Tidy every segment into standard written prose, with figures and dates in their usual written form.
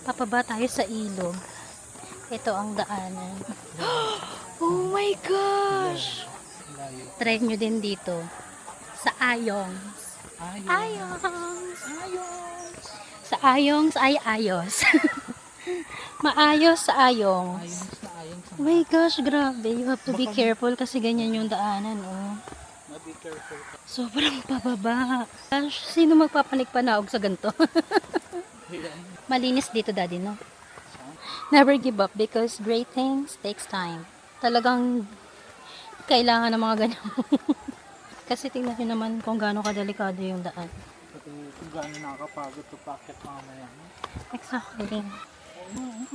Papaba tayo sa ilog. Ito ang daanan. Oh my gosh! Try nyo din dito. Sa Ayongs. Ayongs! Ayos! Sa Ayongs ay ayos. Maayos sa Ayongs. Ayos na ayos. Oh my gosh, grabe. You have to be careful kasi ganyan yung daanan, oh. Be careful. Sobrang pababa. Gosh, sino magpapanik panaog sa ganito? Malinis dito, daddy, no? Never give up because great things takes time. Talagang kailangan ng mga ganyan. Kasi tingnan nyo naman kung gaano kadelikado yung daan. Kung gaano nakakapagod to packet mamaya. Exactly.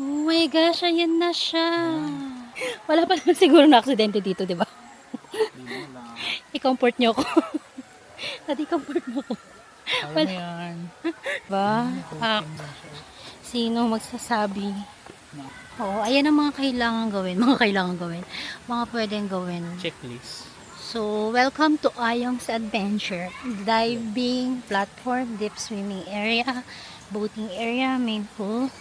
Oh my gosh, ayan na siya. Wala pa naman siguro na aksidente dito, di ba? Hindi mo lang. I-comfort nyo ako. Daddy, comfort mo ako. Kaya mo yan. Ba? Sino magsasabi? Oo, ayan ang mga kailangan gawin. Mga kailangan gawin. Mga pwedeng gawin. Checklist. So, welcome to Ayong's Adventure. Diving, platform, deep swimming area, boating area, main pool,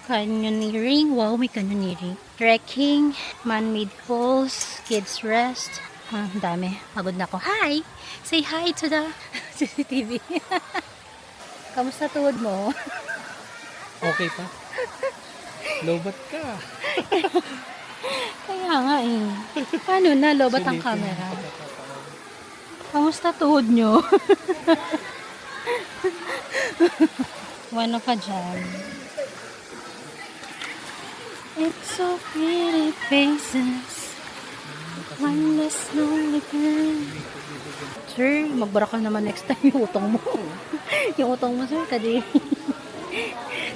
canyoneering. Wow, may canyoneering. Trekking, man-made pools, kids rest. Ang dami. Pagod na ako. Hi! Say hi to the CCTV. Kamusta tuhod mo? Okay pa? Lobat ka. Kaya nga eh. Paano na? Lobat ang camera. Kamusta tuhod nyo? Ano ka dyan? It's so pretty faces. One less lonely girl. Sir, magbara ka naman next time yung utong mo. Yung utong mo, sir, kadi.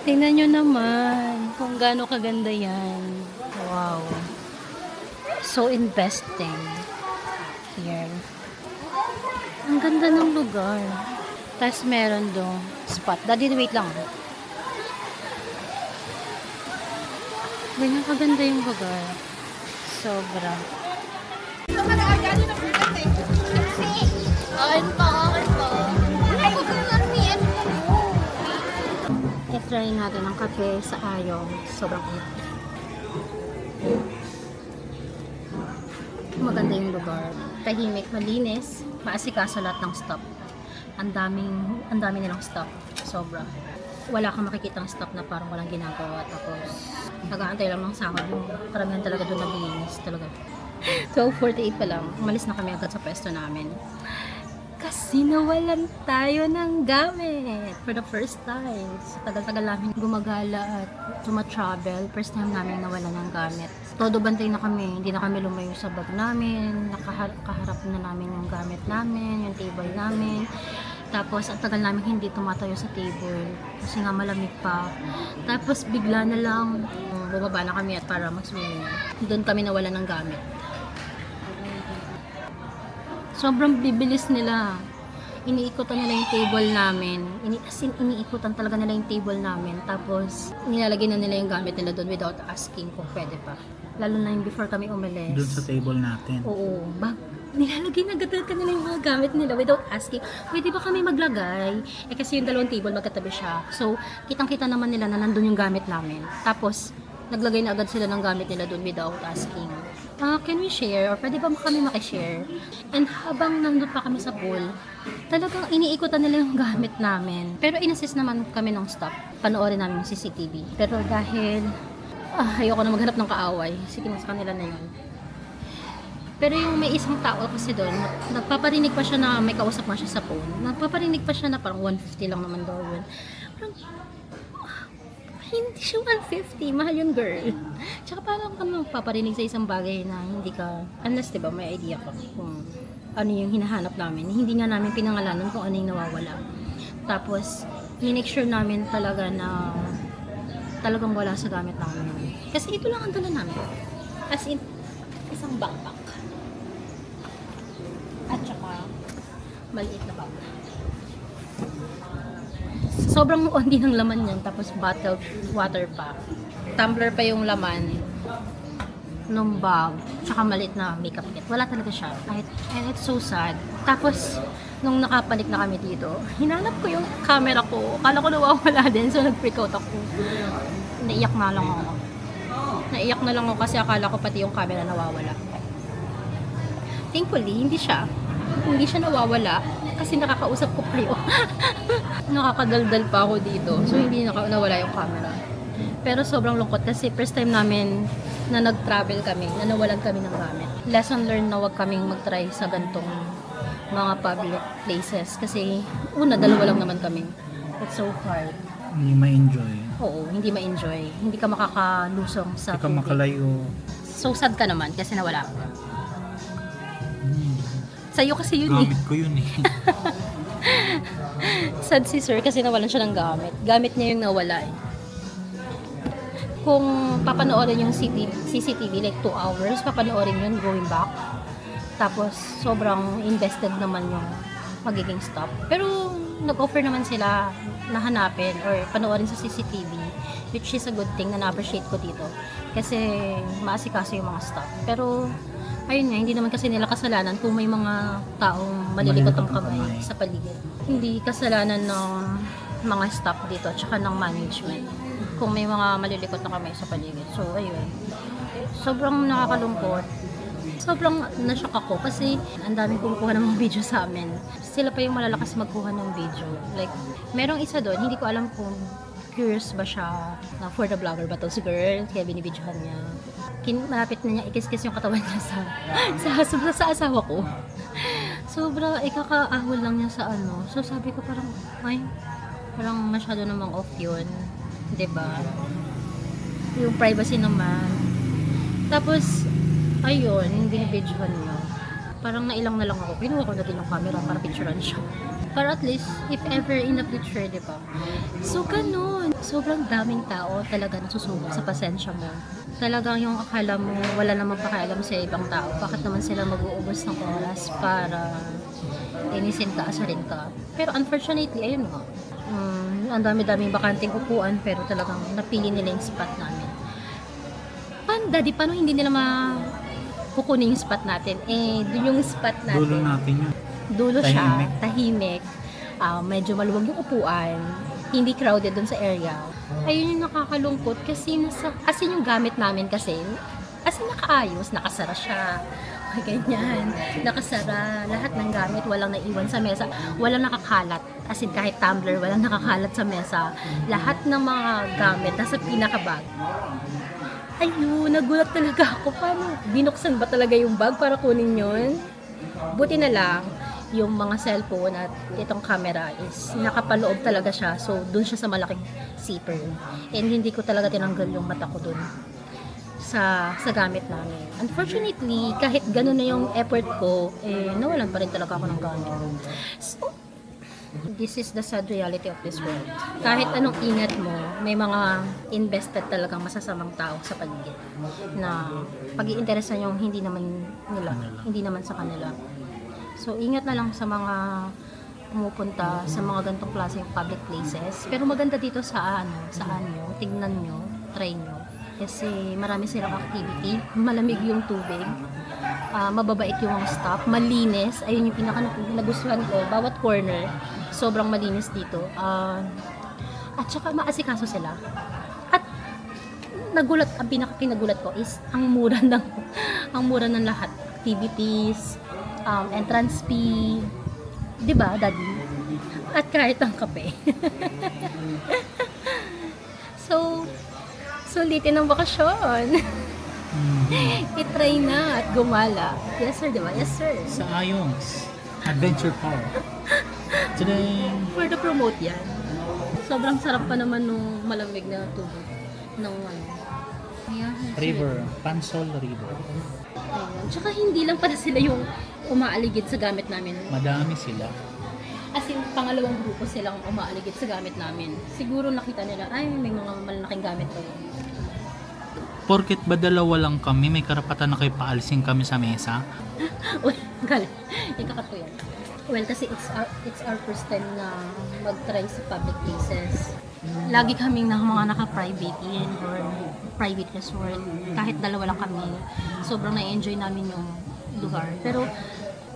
Tingnan nyo naman kung gaano kaganda yan. Wow. So investing here. Ang ganda ng lugar. Tapos meron dong spot. Daddy, wait lang. Ganyan kaganda yung lugar. Sobra. I-try natin ang kape sa Ayong. Sobrang init. Maganda yung lugar. Tahimik, malinis, maasikaso lahat ng stop. Ang dami nilang stop. Sobra. Wala kang makikitang stop na parang walang ginagawa. Tapos, nag-aantay lang ng sahod. Yung karamihan talaga doon naglinis. Talaga. 12:48 pa lang. Umalis na kami agad sa pwesto namin. Kasi nawalan tayo ng gamit for the first time. So, tagal-tagal namin gumagala at tumatravel. First time namin nawalan ng gamit. Todo bantay na kami. Hindi na kami lumayo sa bag namin. Nakaharap na namin yung gamit namin, yung table namin. Tapos, ang tagal namin hindi tumatayo sa table. Kasi nga malamig pa. Tapos, bigla na lang bumaba na kami at para mag-swimming. Doon kami nawalan ng gamit. Sobrang bibilis nila. Iniikutan nila yung table namin. Iniikutan talaga nila yung table namin. Tapos, nilalagay na nila yung gamit nila doon without asking kung pwede pa. Lalo na yung before kami umalis. Doon sa table natin. Oo. Nilalagay na agad nila yung mga gamit nila without asking. Pwede ba kami maglagay? Eh kasi yung dalawang table magkatabi siya. So, kitang-kita naman nila na nandun yung gamit namin. Tapos, naglagay na agad sila ng gamit nila doon without asking. Can we share? Or pwede ba kami makishare? And habang nandun pa kami sa pool, talagang iniikutan nila yung gamit namin. Pero inassist naman kami ng staff. Panoorin namin yung CCTV. Pero dahil ayoko na maghanap ng kaaway, sige na sa kanila na yun. Pero yung may isang tao kasi doon, nagpaparinig pa siya na may kausap nga siya sa phone. Nagpaparinig pa siya na parang 150 lang naman daw yun. Parang, hindi siya 150, mahal yung girl. Tsaka parang kami magpaparinig sa isang bagay na hindi ka, unless diba may idea ka kung ano yung hinahanap namin. Hindi nga namin pinangalanan kung ano yung nawawala. Tapos, make sure namin talaga na talagang wala sa gamit namin. Kasi ito lang ang dala namin. As in, isang backpack. At saka, maliit na bag. Sobrang ondi ng laman yan. Tapos bottled water pa. Tumbler pa yung laman nung bag. Tsaka maliit na makeup kit. Wala talaga siya. And it's so sad. Tapos, nung nakapanik na kami dito, hinanap ko yung camera ko. Akala ko nawawala din, so nag-freak out ako. Naiyak na lang ako. Naiyak na lang ako kasi akala ko pati yung camera nawawala. Thankfully, hindi siya nawawala kasi nakakausap ko pa yun. Nakakadaldal pa ako dito, so hindi nawala yung camera. Pero sobrang lungkot kasi first time namin na nag-travel kami, na nawalan kami ng gamit. Lesson learned na wag kaming mag-try sa gantong mga public places kasi una, dalawa lang naman kami. It's so hard. Hindi ma-enjoy. Oo, hindi ma-enjoy. Hindi ka makakalusong sa Hindi ka tubig. makalayo. So sad ka naman kasi nawala ka. Sa'yo kasi yun Gamit ko yun eh. Sad si sir kasi nawalan siya ng gamit. Gamit niya yung nawala eh. Kung papanoorin yung CCTV like 2 hours, papanoorin yun going back. Tapos sobrang invested naman yung magiging stop. Pero nag-offer naman sila na hanapin or panoorin sa CCTV, which is a good thing na na-appreciate ko dito. Kasi maasikaso yung mga stop. Pero ayun nga, hindi naman kasi nila kasalanan kung may mga taong malilikot ang kamay sa paligid. Hindi kasalanan ng mga staff dito at saka ng management kung may mga malilikot na kamay sa paligid. So, ayun. Sobrang nakakalungkot. Sobrang nashock ako kasi ang daming kumukuha ng mga video sa amin. Sila pa yung malalakas magkuha ng video. Like, merong isa doon, hindi ko alam kung curious ba siya na for the vlogger ba to si girl, kaya binibidyohan niya. Malapit na niya ikis-kis yung katawan niya sa asawa ko. Sobra ikakaahol lang niya sa ano. So sabi ko parang, ay, parang masyado namang off yun. 'Di ba? Yung privacy naman. Tapos, ayun, binibidyohan niya. Parang nailang na lang ako. Kinuha ko na din yung camera para picturean siya. Para at least, if ever in the future, di ba? So, ganun. Sobrang daming tao talaga nasusubok sa pasensya mo. Talagang yung akala mo, wala namang pakialam sa ibang tao. Bakit naman sila mag-uubos ng oras para inisin ka, asarin ka? Pero unfortunately, ayun nga. Ang dami-daming bakanting upuan, pero talagang napili nila yung spot namin. Paano hindi nila kukunin yung spot natin? Eh, dun yung spot natin. Dulo natin yun. Dulo siya, Tahimik. tahimik, medyo maluwag yung upuan, hindi crowded dun sa area. Ayun yung nakakalungkot kasi as in yung gamit namin kasi, as in nakaayos, nakasara siya, ganyan, nakasara, lahat ng gamit, walang naiwan sa mesa, walang nakakalat, as in kahit tumbler, walang nakakalat sa mesa, lahat ng mga gamit nasa pinaka-bag. Ayun, nagulat talaga ako, paano, binuksan ba talaga yung bag para kunin yun? Buti na lang, yung mga cellphone at itong camera is nakapaloob talaga siya. So, dun siya sa malaking zipper. And hindi ko talaga tinanggal yung mata ko dun sa gamit namin. Unfortunately, kahit ganun na yung effort ko, nawalan pa rin talaga ako ng gamit. So, this is the sad reality of this world. Kahit anong ingat mo, may mga invested talagang masasamang tao sa paligid na pag-iinteresan yung hindi naman sa kanila. So, ingat na lang sa mga pumupunta sa mga gantong klaseng public places. Pero maganda dito sa anyo, tignan nyo, try nyo. Kasi marami silang activity, malamig yung tubig, mababait yung mga staff, malinis. Ayun yung pinaka nagustuhan ko, bawat corner, sobrang malinis dito. At saka maasikaso sila. At ang pinaka-kinagulat ko is ang mura ng lahat. Activities, entrance fee, 'di ba, daddy? At kahit ang kape. So, sulitin ang bakasyon. I-try na at gumala. Yes sir, 'di ba? Yes sir. Sa Ayongs Adventure Park. Today, For the promote yan. Sobrang sarap pa naman nung malamig na tubig ng Ayan, River, Pansol River. Ayun. Tsaka hindi lang pala sila yung umaaligid sa gamit namin. Madami sila. As in, pangalawang grupo silang umaaligid sa gamit namin. Siguro nakita nila, ay, may mga malalaking gamit to. Porket ba dalawa lang kami, may karapatan na kayo paalisin kami sa mesa? Uy, galit. Ikakat ko yan. Well, kasi it's our first time na mag-try sa public places. Lagi kaming mga naka-private inn or private resort. Kahit dalawa lang kami, sobrang na-enjoy namin yung lugar. Pero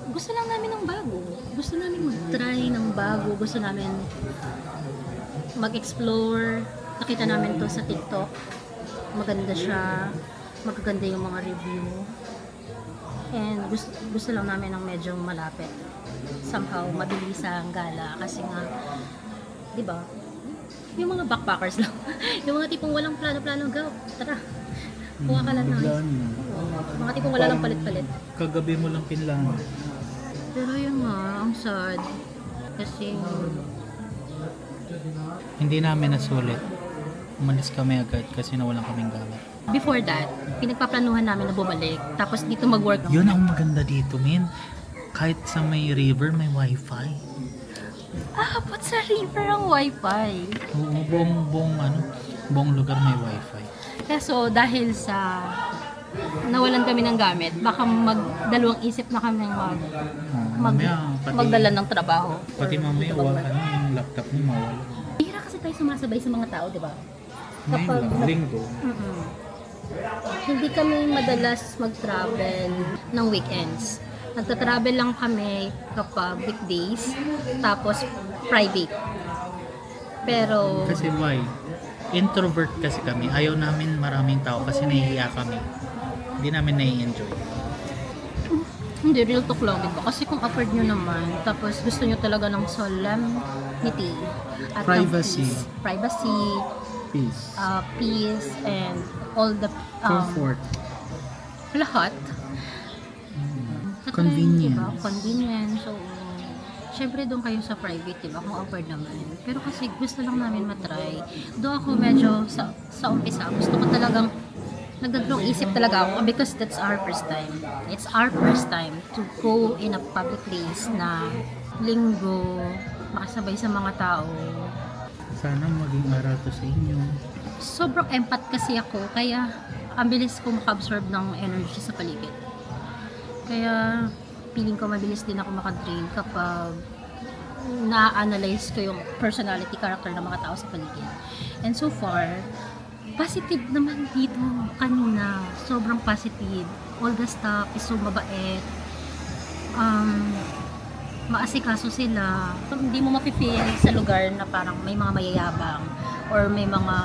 gusto lang namin ng bago. Gusto namin mag-try ng bago. Gusto namin mag-explore. Nakita namin to sa TikTok. Maganda siya. Magaganda yung mga review. And gusto lang namin ng medyo malapit. Somehow, mabilis ang gala. Kasi nga, di ba? Yung mga backpackers lang. Yung mga tipong walang plano-plano, go. Tara. Kuha ka lang ng Biglaan ice. yun. Oo. Mga tipong wala lang palit-palit. Kagabi mo lang pinlaan. Pero yun nga, ang sad. Kasi, Hindi namin nasulit. Umalis kami agad kasi nawalan kaming gamit. before that, pinagpaplanuhan namin na bumalik. Tapos dito mag-work. Yun ang maganda dito, men. Kahit sa may river, may wifi. Ba't sa river ang wifi? Oo, buong lugar may wifi. Kaso, dahil sa nawalan kami ng gamit, baka magdalawang isip na kami Mamaya, magdala ng trabaho. pati mamaya, yung laptop mo mawala. Hira kasi tayo sumasabay sa mga tao, di ba? Ngayon lang, linggo. Mm-mm. Hindi kami madalas mag-travel ng weekends. Nagta-travel lang kami kapag weekdays, tapos private. Pero, Kasi why? Introvert kasi kami. Ayaw namin maraming tao kasi nahihiya kami. Hindi namin nai-enjoy. hindi, real talk lang, diba? Kasi kung afford nyo naman, tapos gusto nyo talaga ng solemnity at ng Privacy. privacy, Peace. peace, and all the Comfort. lahat. Convenience. Diba? Convenience. So, syempre doon kayo sa private, diba? Kung afford naman. Pero kasi gusto lang namin matry. Doon ako medyo sa umpisa, gusto ko talagang nagdadalawang isip talaga ako because that's our first time. It's our first time to go in a public place na linggo, makasabay sa mga tao. Sana maging aral to sa inyo. Sobrang empath kasi ako, kaya ang bilis ko maka-absorb ng energy sa paligid. Kaya feeling ko mabilis din ako makadrain kapag na-analyze ko yung personality, character ng mga tao sa paligid. And so far, positive naman dito kanina. Sobrang positive. All the staff is so mabait. Maasikaso sila. Hindi mo mafe-feel sa lugar na parang may mga mayayabang or may mga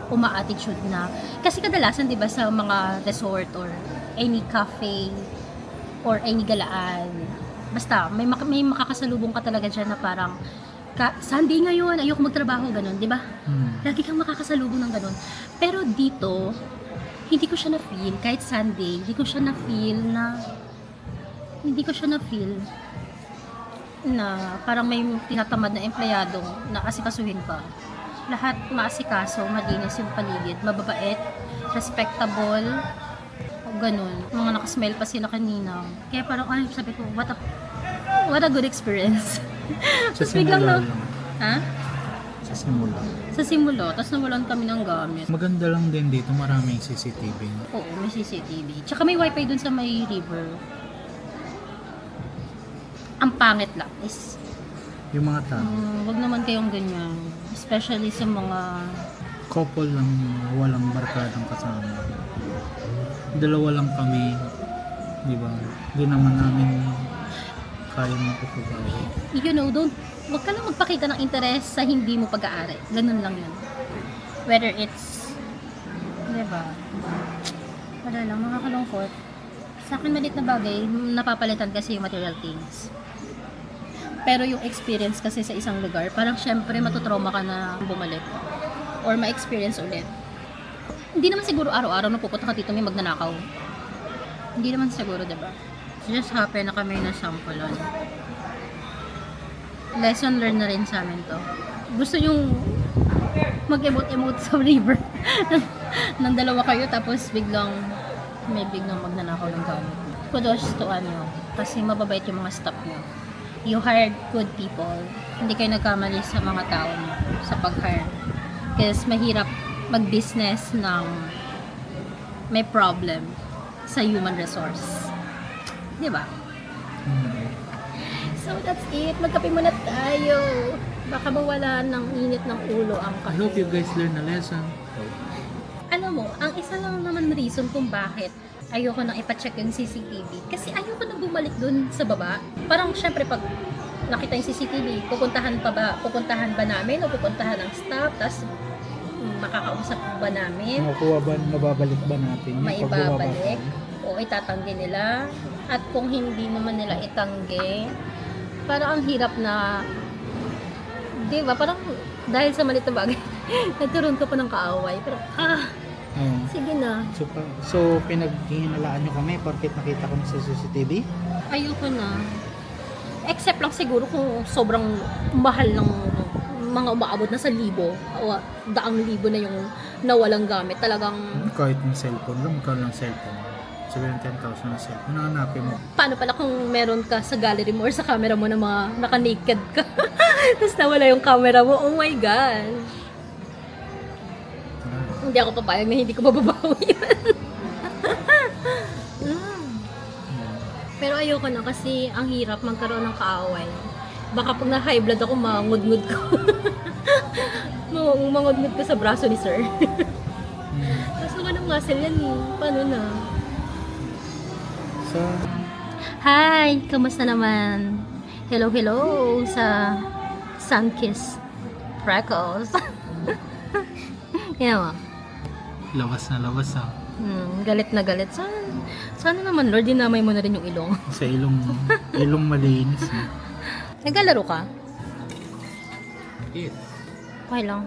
uma-attitude na. Kasi kadalasan, di ba, sa mga resort or any cafe or any galaan, basta may makakasalubong ka talaga dyan na parang Sunday ngayon, ayoko magtrabaho, ganun, di ba? Lagi kang makakasalubong ng ganun. Pero dito, hindi ko siya na-feel, kahit Sunday, hindi ko siya na-feel na parang may tinatamad na empleyadong na asikasuhin pa. Lahat maasikaso, malinis yung paligid, mababait, respectable, ganun. Mga nakasmile pa sila kanina. Kaya parang, sabi ko, what a good experience. Sa Tapos biglang simula na, lang. ha? Sa simula. Sa simula, tapos nawalan kami ng gamit. Maganda lang din dito, maraming CCTV. Oo, may CCTV. Tsaka may wifi dun sa may river. Ang pangit lang is, Yung mga tao. wag naman kayong ganyan. Especially sa mga, Couple lang, walang barkadang kasama. Dalawa lang kami. Di ba? Hindi naman namin kaya makipag-away. wag ka lang magpakita ng interes sa hindi mo pag-aari. Ganun lang yun. Whether it's, diba? Wala lang, makakalungkot. Sa akin maliit na bagay, napapalitan kasi yung material things. Pero yung experience kasi sa isang lugar, parang syempre matutrauma ka na bumalik. Or ma-experience ulit. Hindi naman siguro araw-araw na pupunta ka dito may magnanakaw. Hindi naman siguro, diba? Just happy na kami na sampulan. Lesson learned na rin sa amin to. Gusto yung mag-emote-emote sa river. Nang dalawa kayo tapos biglang magnanakaw ng gamit. Kudos to kasi mababait yung mga staff nyo. You hired good people. Hindi kayo nagkamali sa mga tao nyo sa pag-hire. Kasi mahirap mag-business ng may problem sa human resource. Diba? So that's it. Magkape muna tayo. Baka mawala ng init ng ulo ang I hope you guys learn a lesson. Alam mo, ang isa lang naman reason kung bakit ayoko nang ipacheck yung CCTV. Kasi ayoko nang bumalik dun sa baba. Parang syempre pag nakita yung CCTV, pupuntahan ba namin o pupuntahan ng staff, tapos makakausap ba namin, Makuha ba, nababalik ba natin yung maibabalik o itatanggi nila, at kung hindi naman nila itanggi, parang ang hirap na, di ba, parang dahil sa maliit na bagay nagkaroon ka pa ng kaaway, pero sige na, So, pinaghihinalaan nyo kami porket nakita kami sa CCTV? ayoko na. Except lang siguro kung sobrang mahal ng mga umaabot na sa libo o daang libo na yung nawalang gamit. Talagang, Kahit yung cellphone lang, magkaroon ng cellphone. Sabihin 10,000 na cellphone, hanapin mo. paano pala kung meron ka sa gallery mo or sa camera mo na mga naka-naked ka tapos nawala yung camera mo, oh my God. Hindi ako papayag na hindi ko mababawi yun. Pero ayoko na kasi ang hirap magkaroon ng kaaway. Baka pag na-high blood ako, mangudngud ko. Mangudngud ko sa braso ni sir. Tapos walang muscle yan eh. Paano na? So, Hi! Kamusta naman? Hello, hello sa Sunkissed Freckles. Yan mo. lawas na lawas ah. Galit na galit. Sana naman, Lord, dinamay mo na rin yung ilong. Sa ilong malinis. Naglalaro ka? Yes. Okay lang.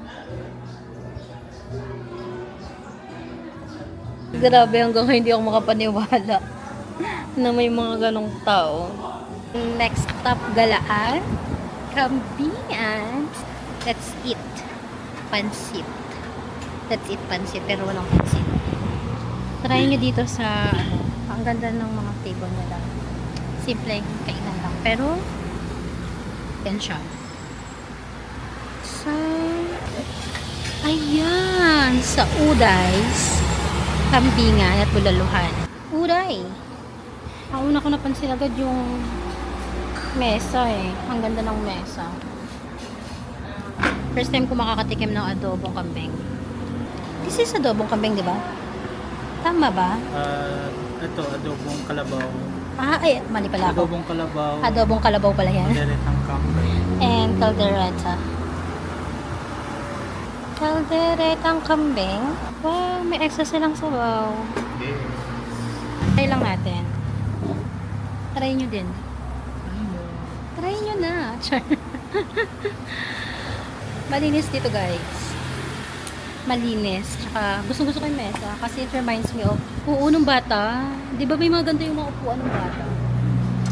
Grabe, hanggang ngayon hindi ako makapaniwala na may mga ganong tao. Next stop, Galaan. Kambingan. Let's eat pansit. Let's eat pansit, pero walang pansit. Try nyo dito sa, ang ganda ng mga table nila. Simple kainan lang. Pero, yan siya. Sa, ayan, sa Udays, Kambingan at Bulaluhan. Uday. Ang una ko napansin agad yung mesa eh. Ang ganda ng mesa. First time ko makakatikim ng adobong kambing. This is adobong kambing, di ba? Tama ba? Ito, adobong kalabaw. Ay, mali pala ako. Adobong kalabaw. Adobong kalabaw pala yan. Madaritang kambing. And caldereta. Calderetang kambing. Wow, may extra silang sabaw. Yes. Try lang natin. Try nyo din. Try nyo na. Char. Malinis dito, guys. Malinis. Tsaka, gusto ko yung mesa. Kasi it reminds me of, nung bata. Di ba may mga ganito yung mga upuan ng bata?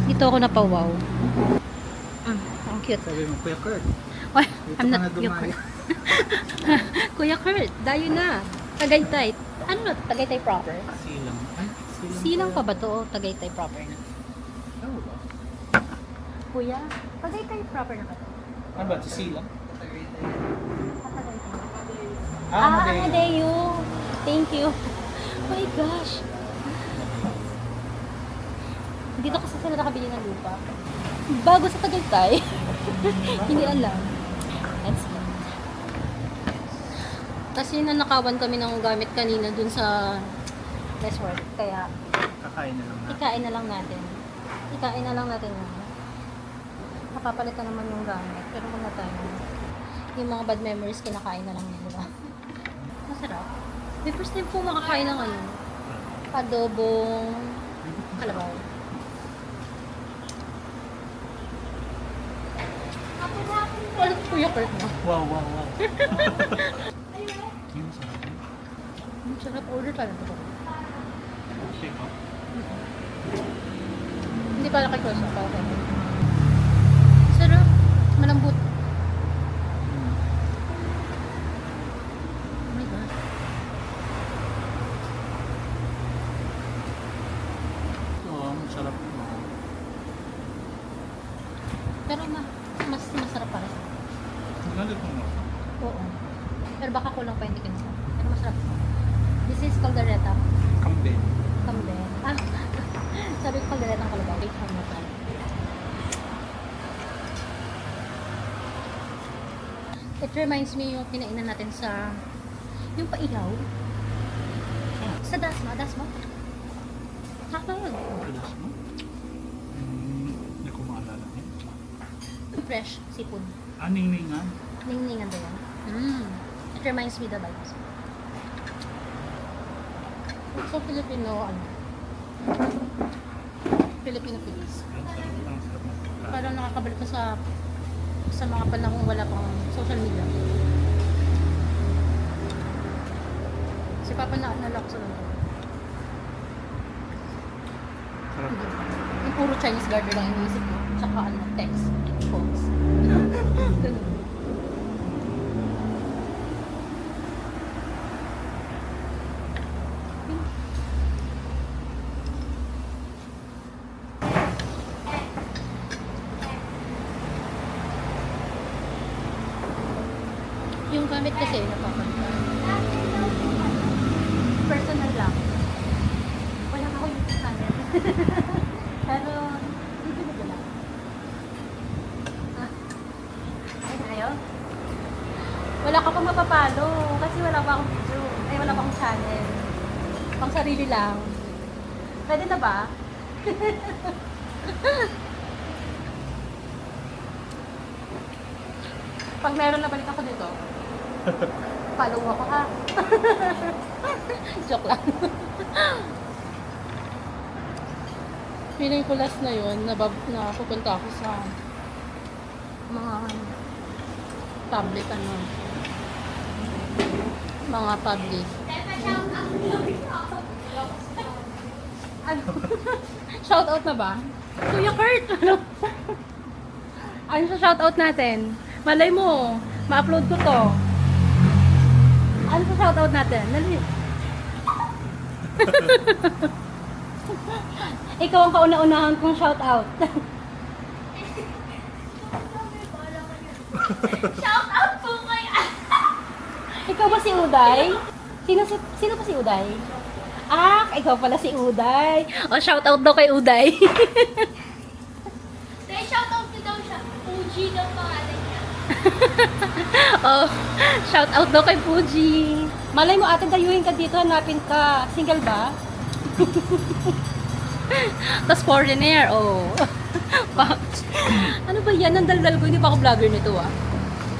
Dito ako napawaw. Ang cute. Sabi mo, Kuya Kurt. Ay, Dito I'm ka not na Kuya dumali. Kurt. Kuya Kurt, dayo na. Tagaytay. Ano na? Tagaytay proper? Silang. Ay, Silang pa ba to? O Tagaytay proper na? Ano ba? Kuya, Tagaytay proper na ba to? Ano ba? Silang? Tagaytay. Adeyo. Thank you. Oh my gosh. Dito kasi sila nakabili ng lupa. Bago sa Tagaytay. Hindi alam. Let's go. Kasi nanakawan kami ng gamit kanina dun sa resort. Kaya, Kakain na lang natin. ikain na lang natin. Ikain na lang natin yun. Napapalitan naman yung gamit. Pero muna tayo. Yung mga bad memories, kinakain na lang yun, diba? Masarap. May first time po makakain na ngayon. Adobong kalabaw. Wala ko Kuya Kurt mo. Wow, wow, wow. Yung sarap. Masarap, order ka na ito. Okay po. Hindi pala kay Cross, pala kay Cross. Sarap. Malambot. Oh my God. Oo, masarap. Pero mas masarap para sa Galit mo. Oo. Pero baka kulang pa hindi kinasa. Pero masarap. This is caldereta. Kambe. Kambe. Sabi ko caldereta ng kalabaw. Wait, one more time. It reminds me yung kinainan natin sa yung pailaw. Sa Dasma. Dasma? Sakto yun. Pilas mo? Hindi ko maalala niya. Fresh seafood. Ning-ningan? Ning-ningan ba yan? It reminds me the vibes. So, Filipino, Filipino foods. Ang sarap ng pagkain. Parang nakakabalik ko sa mga panahong wala pang social media. Si Papa naalala ko sa London. Sarap. Yung puro Chinese garden lang iniisip ko. Tsaka text, phones. Ganun. Yung gamit kasi napapalitan. Personal lang. Wala ako YouTube channel. Pero, dito na lang. Ay, ayaw? Wala ka pang mapapalo kasi wala pa akong video. Ay, wala pa akong channel. Pang sarili lang. Pwede na ba? Pag meron na balik ako dito, follow ako ha. Joke lang. Feeling ko last na yun, na pupunta ako sa mga public mga public. Ano? Shout out na ba? Kuya Kurt! Ano sa shout out natin? Malay mo, ma-upload ko to. Ano sa shout out natin? Dali. Ikaw ang kauna-unahan kong shout out. Shout out po kay Ikaw ba si Uday? Sino ba si Uday? Ah, ikaw pala si Uday. O, shout out daw kay Uday. Dahil shout out ko daw siya. Fuji daw pangalan niya. Oh, shout out daw kay Fuji. Malay mo, ate, dayuhin ka dito, hanapin ka. Single ba? Tapos foreigner, oh. Ano ba yan? Ang daldal ko, hindi pa ako vlogger nito, ah.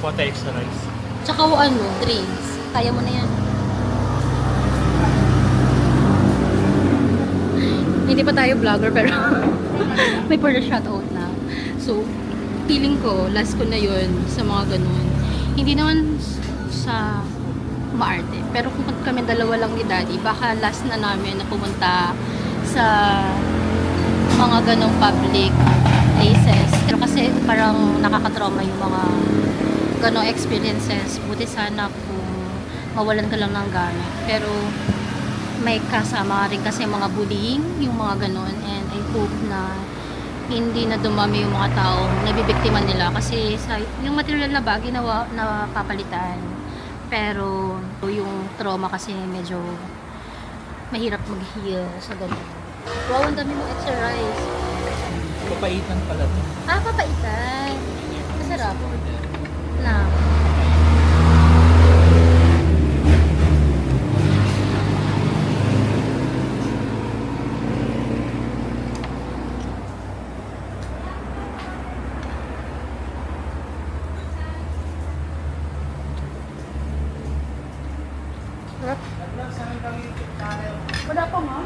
Pota extra rice. Tsaka drinks. Kaya mo na yan. Hindi pa tayo vlogger, pero may for the shoutout na. So, feeling ko, last ko na yun sa mga ganun. Hindi naman sa maarte. Pero kung kami dalawa lang ni Daddy, baka last na namin na pumunta sa mga ganong public places. Pero kasi parang nakakatrauma yung mga ganong experiences. Buti sana kung mawalan ka lang ng gamit. Pero may kasama rin kasi mga bullying, yung mga ganon. And I hope na hindi na dumami yung mga taong nabibiktima nila kasi yung material na bag na papalitan. Pero yung trauma kasi medyo mahirap mag-heal sa ganun. Wow, ang dami mong extra rice. Papaitan pala to. Ah, papaitan. Masarap. Na. Sarap. Wala pa, ma'am?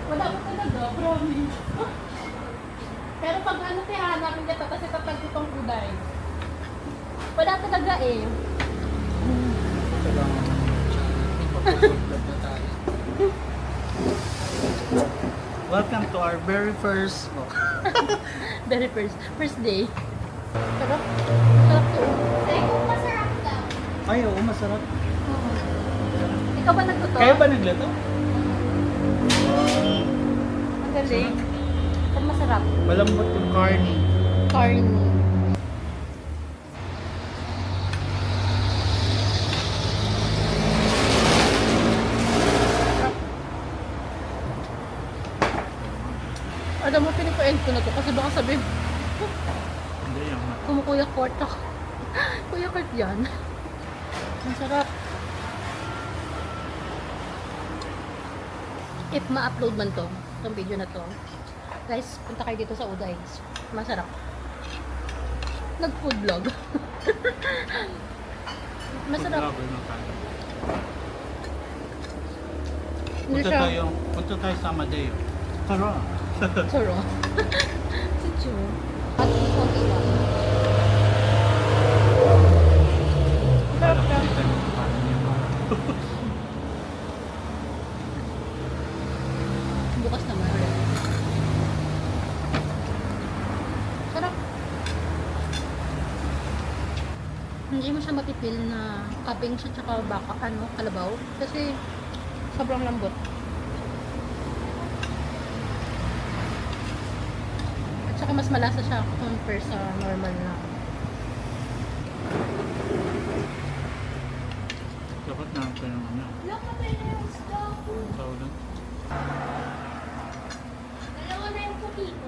Wala pa talaga, promise. Pero pag ano, hanapin ka to kasi kapag itong Uday. Wala talaga eh. Kailangan na tayo. Welcome to our very first Very first day. Sarap. Sarap to. Dahil kung masarap daw. Ay, oo, masarap. Ikaw ba nagluto? Kayo ba nagluto? Ang galing. Ang masarap. Malambot yung carne. Corny. Alam mo, pinip-end ko na to kasi baka sabihin, Hindi yan. kumukuya court ako. Kuya court yan. Ang sarap. If ma-upload man to, itong video na to, guys, punta kayo dito sa Uday. Masarap. Nag-food vlog. Masarap. Hindi siya Punta tayo sa Amadeo. Tara. suro. Si Chu. At konti lang. Sarap siya. Bukas naman ulit. Sarap. Hindi mo siya mapipil na kaping siya tsaka baka, kalabaw. Kasi sobrang lambot. At saka mas malasa siya compare sa normal na. Dapat na ako yung ano. Look at my nails, dog. Tawag. Dalawa na yung puti ko.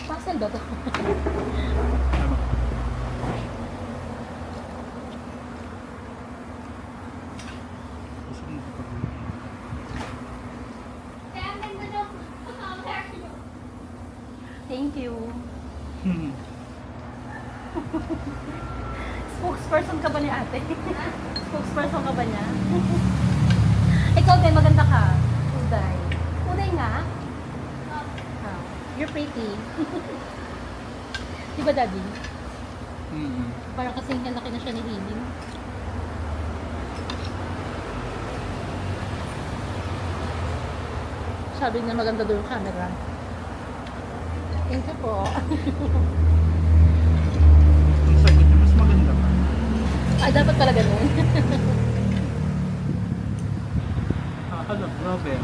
Pastel ba to? Tama. Gusto mo kapag- Kaya ang ganda daw. Thank you. Hmm. Spokesperson ka ba ni ate? Spokesperson ka ba niya? Ikaw din, maganda ka. Uday. Uday nga? Ah, you're pretty. Di ba, Daddy? Mm-hmm. Parang kasing laki na siya ni Hiling. Sabi niya maganda doon yung camera. Thank you po. Ang sagot niya, mas maganda ka. Ay, dapat pala ganun. Hala, grabe.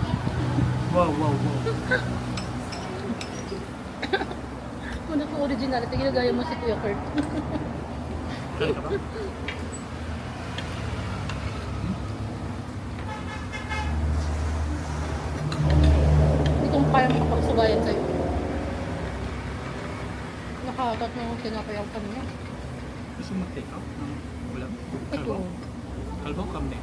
Wow, wow, wow. Muna kung originality, ginagaya mo si Kuya Kurt. Kaya ka ba? Hindi ko kayang makapagsubayan sa'yo. Nakakat na yung tinapayang kanina. Gusto mo take out ng ulam? Ito. Kalbo kami.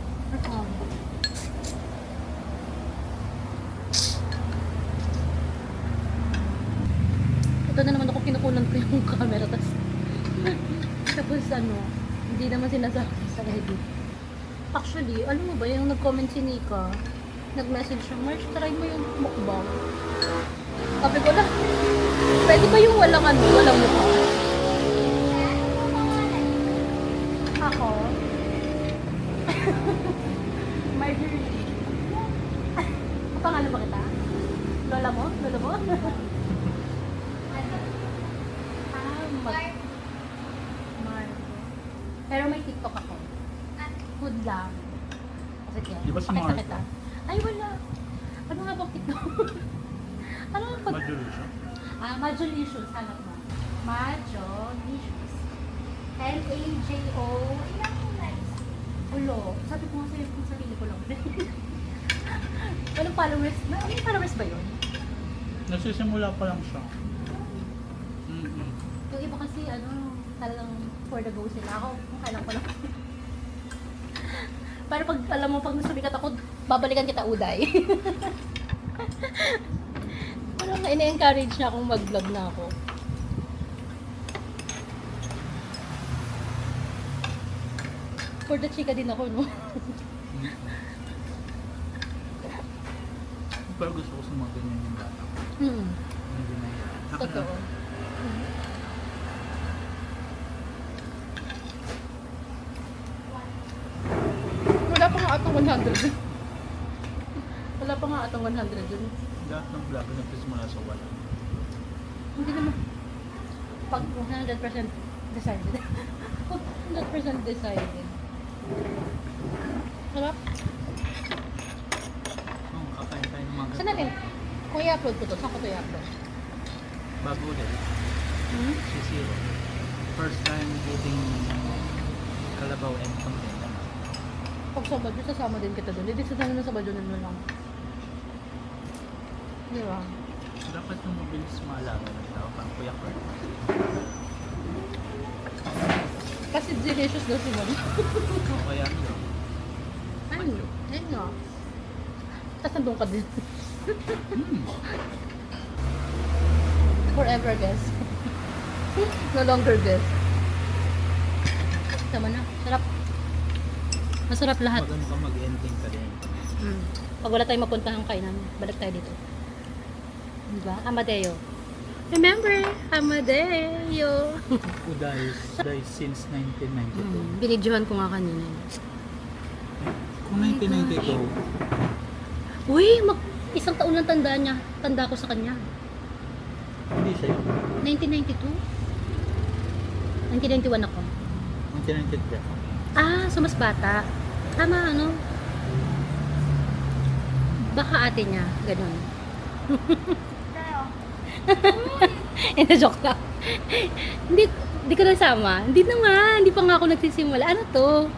Ito na naman ako kinukunan ko yung camera. Tapos hindi naman sinasabi sa edit. Actually, alam mo ba, yung nag-comment si Nika, nag-message siya, March, try mo yung mukbang. Sabi ko na, pwede ba yung walang mukha? Ako? Marjorie. Pangalan ba kita? Lola mo? Lola mo? Margo. Pero may TikTok ako. Food lang. Kasi yan. Di ba si Pakita Margo? kita. Ay, wala. Ano nga bang TikTok? Ano nga pag... Madulicious. Majolicious. Hanap mo. Majolicious. M-A-J-O... Ulo. Sabi ko nga sa'yo kung sarili ko lang. Walang followers. May followers ba yun? Nagsisimula pa lang siya. Mm-hmm. Yung iba kasi talagang for the go sila. Ako, kung kailan ko lang. Pero pag alam mo, pag nasumikat ako, babalikan kita Uday. Parang ina-encourage niya akong mag-vlog na ako. For the chika din ako, no? Pero gusto ko sa mga ganyan yung bata. Hmm. Hindi na yan. Totoo. Wala pa nga atong 100. Wala pa nga atong 100 dun. Lahat ng vlog nagsisimula sa wala. Hindi naman. Pag 100% decided. 100% decided. Sarap. Kakain tayo ng mga Saan natin? Kung i-upload ko to, saan ko to i-upload? bago ulit. Hmm? Si Zero. First time eating kalabaw and something. Pag Sabadyo, sasama din kita doon. Hindi sasama na Sabadyo na lang. Di ba? Dapat yung mabilis maalaga ng tao pang Kuya Kurt. Kasi delicious daw si Mami. Kaya ano? Ano? Ano? Tapos nandun ka din. Forever guys. No longer guys. Tama na. Sarap. Masarap lahat. Pag ano ka mag-ending ka din. Pag wala tayong mapuntahang kainan, balik tayo dito. Diba? Amadeo. Remember? Amadeo. Uday since 1992. Binidyohan ko nga kanina. Kung 1992, Uy! Isang taon lang tandaan niya. Tanda ko sa kanya. hindi sa'yo. 1992? 1991 ako. 1993 ako. Ah, so mas bata. Tama, ano? Baka ate niya. Ganun. Joke lang. Hindi ko nasama. Hindi na nga. Hindi pa nga ako nagsisimula. Ano to?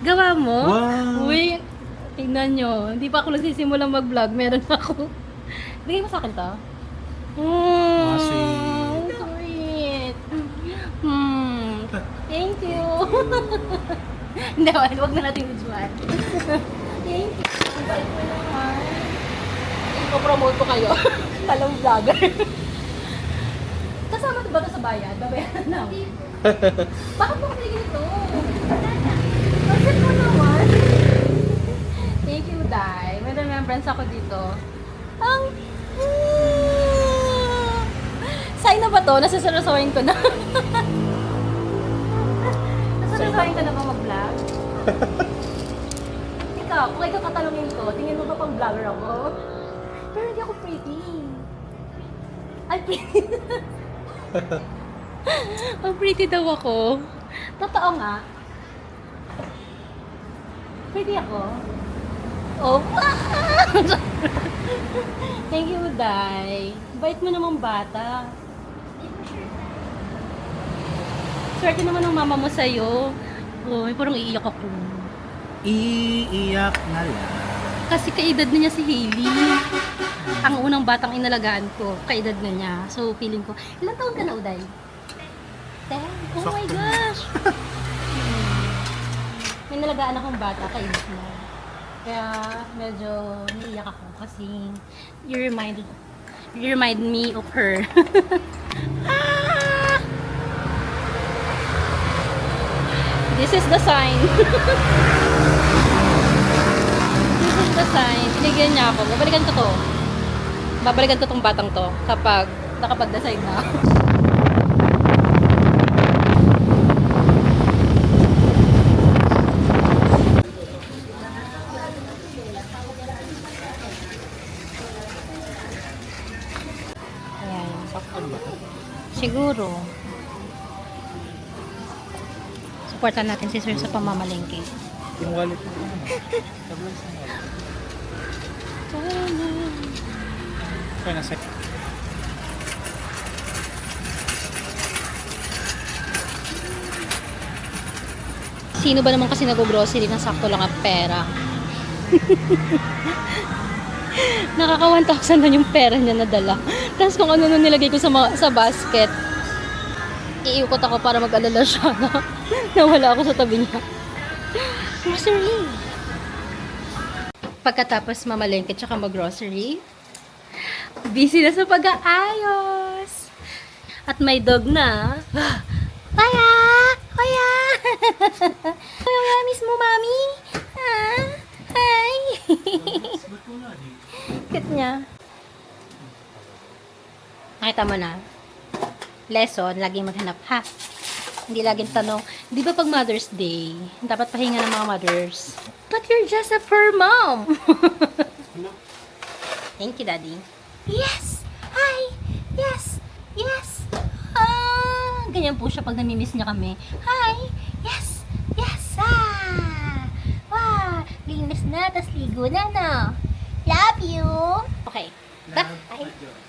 Gawa mo? Wow! Uy, tingnan nyo. Hindi pa ako nagsisimula mag-vlog. Meron pa ako. Bigay mo sa akin to. Sweet. Sweet. Thank you. Hindi, wag na natin videoan. Thank you. Ang bait mo naman. Ipo-promote ko kayo. Talang vlogger. Kasama ba ito sa bayad? Babayaran na. Bakit mo kasi ganito? Kasi mo naman. Thank you, Dai. May remembrance ako dito. Ang... Sign na ba to? Nasasarasawain ko na. Nasasarasawain ko na ba mag-vlog? Ikaw, kung ikaw katanungin ko, tingin mo ba pang vlogger ako? Pero hindi ako pretty. Ay, pretty. Ang pretty daw ako. Totoo nga. Pretty ako. Oh, thank you, Day. Bait mo namang bata. Swerte naman ng mama mo sa'yo. Oh, parang iiyak ako. Iiyak na lang. Kasi kaedad na niya si Hailey. Ang unang batang inalagaan ko, kaedad na niya. So, feeling ko, ilang taon ka na, Uday? 10? Oh my Sakto. gosh! May nalagaan akong bata, kaedad na. Kaya, medyo naiiyak ako kasi you remind me of her. Ah! This is the sign. This is the sign. Binigyan niya ako. Babalikan ko to. Babalikan ko tong batang to kapag nakapag-decide na. Ayan. Siguro. Supportan natin si Sir sa pamamalengke. Yung wallet mo ano? Tablas na wallet. Kaya nasa... Sino ba naman kasi nag-grocery na sakto lang ang pera? Nakaka 1,000 na yung pera niya nadala. Tapos kung ano nung nilagay ko sa basket, iikot ako para mag-alala siya na nawala ako sa tabi niya. Grocery! Pagkatapos mamalengke tsaka mag-grocery, busy na sa pag-aayos. At may dog na. Kaya! Kaya! Kaya miss mo, mami? Ha? Hi! Cute niya. Nakita mo na. Lesson, laging maghanap, ha? Hindi laging tanong, di ba pag Mother's Day, dapat pahinga ng mga mothers? But you're just a fur mom! Thank you, Daddy. Yes! Hi! Yes! Yes! Ah! Ganyan po siya pag namimiss niya kami. Hi! Yes! Yes! Ah! Wow! Linis na, tas ligo na, no? Love you! Okay. Bye!